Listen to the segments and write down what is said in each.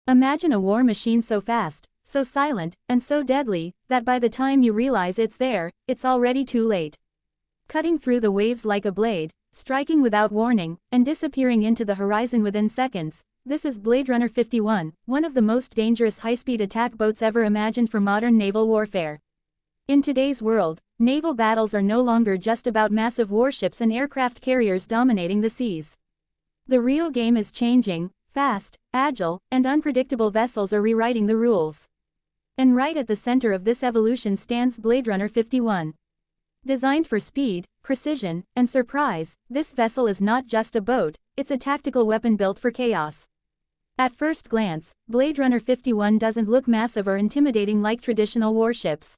Imagine a war machine so fast, so silent, and so deadly, that by the time you realize it's there, it's already too late. Cutting through the waves like a blade, striking without warning, and disappearing into the horizon within seconds, this is Bladerunner 51, one of the most dangerous high-speed attack boats ever imagined for modern naval warfare. In today's world, naval battles are no longer just about massive warships and aircraft carriers dominating the seas. The real game is changing. Fast, agile, and unpredictable vessels are rewriting the rules. And right at the center of this evolution stands Bladerunner 51. Designed for speed, precision, and surprise, this vessel is not just a boat, it's a tactical weapon built for chaos. At first glance, Bladerunner 51 doesn't look massive or intimidating like traditional warships.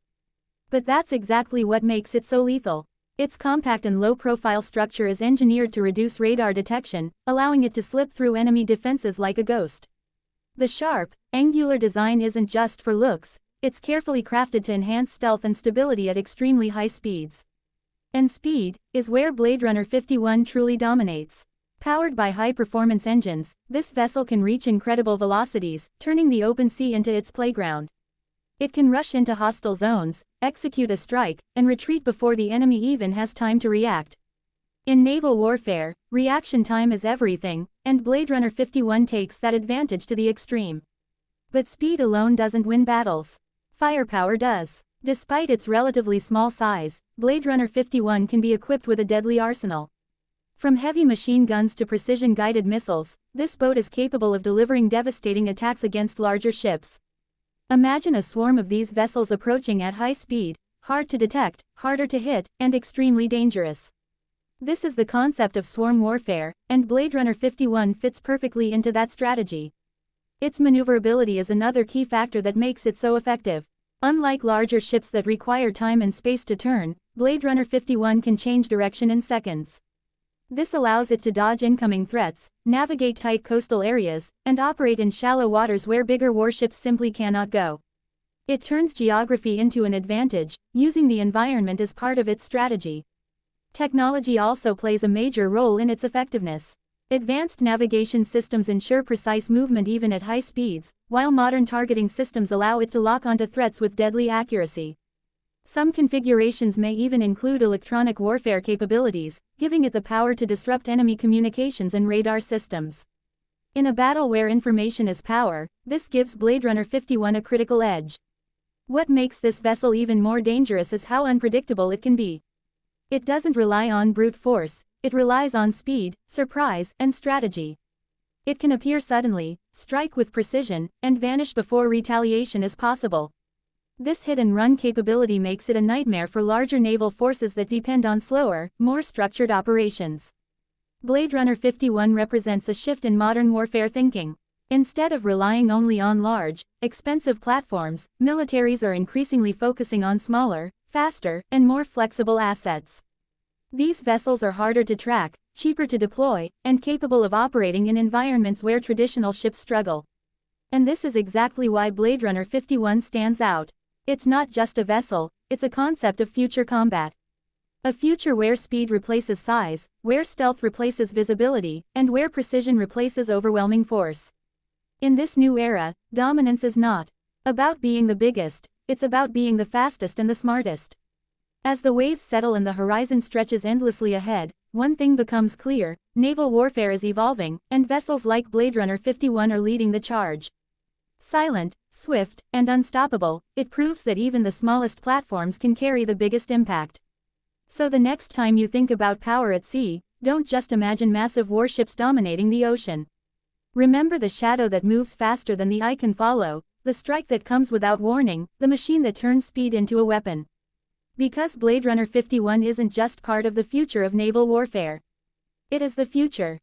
But that's exactly what makes it so lethal. Its compact and low-profile structure is engineered to reduce radar detection, allowing it to slip through enemy defenses like a ghost. The sharp, angular design isn't just for looks, it's carefully crafted to enhance stealth and stability at extremely high speeds. And speed is where Bladerunner 51 truly dominates. Powered by high-performance engines, this vessel can reach incredible velocities, turning the open sea into its playground. It can rush into hostile zones, execute a strike, and retreat before the enemy even has time to react. In naval warfare, reaction time is everything, and Bladerunner 51 takes that advantage to the extreme. But speed alone doesn't win battles. Firepower does. Despite its relatively small size, Bladerunner 51 can be equipped with a deadly arsenal. From heavy machine guns to precision-guided missiles, this boat is capable of delivering devastating attacks against larger ships. Imagine a swarm of these vessels approaching at high speed, hard to detect, harder to hit, and extremely dangerous. This is the concept of swarm warfare, and Bladerunner 51 fits perfectly into that strategy. Its maneuverability is another key factor that makes it so effective. Unlike larger ships that require time and space to turn, Bladerunner 51 can change direction in seconds. This allows it to dodge incoming threats, navigate tight coastal areas, and operate in shallow waters where bigger warships simply cannot go. It turns geography into an advantage, using the environment as part of its strategy. Technology also plays a major role in its effectiveness. Advanced navigation systems ensure precise movement even at high speeds, while modern targeting systems allow it to lock onto threats with deadly accuracy. Some configurations may even include electronic warfare capabilities, giving it the power to disrupt enemy communications and radar systems. In a battle where information is power, this gives Bladerunner 51 a critical edge. What makes this vessel even more dangerous is how unpredictable it can be. It doesn't rely on brute force, it relies on speed, surprise, and strategy. It can appear suddenly, strike with precision, and vanish before retaliation is possible. This hit-and-run capability makes it a nightmare for larger naval forces that depend on slower, more structured operations. Bladerunner 51 represents a shift in modern warfare thinking. Instead of relying only on large, expensive platforms, militaries are increasingly focusing on smaller, faster, and more flexible assets. These vessels are harder to track, cheaper to deploy, and capable of operating in environments where traditional ships struggle. And this is exactly why Bladerunner 51 stands out. It's not just a vessel, it's a concept of future combat. A future where speed replaces size, where stealth replaces visibility, and where precision replaces overwhelming force. In this new era, dominance is not about being the biggest, it's about being the fastest and the smartest. As the waves settle and the horizon stretches endlessly ahead, one thing becomes clear: naval warfare is evolving, and vessels like Bladerunner 51 are leading the charge. Silent, swift, and unstoppable, it proves that even the smallest platforms can carry the biggest impact. So the next time you think about power at sea, don't just imagine massive warships dominating the ocean. Remember the shadow that moves faster than the eye can follow, the strike that comes without warning, the machine that turns speed into a weapon. Because Bladerunner 51 isn't just part of the future of naval warfare. It is the future.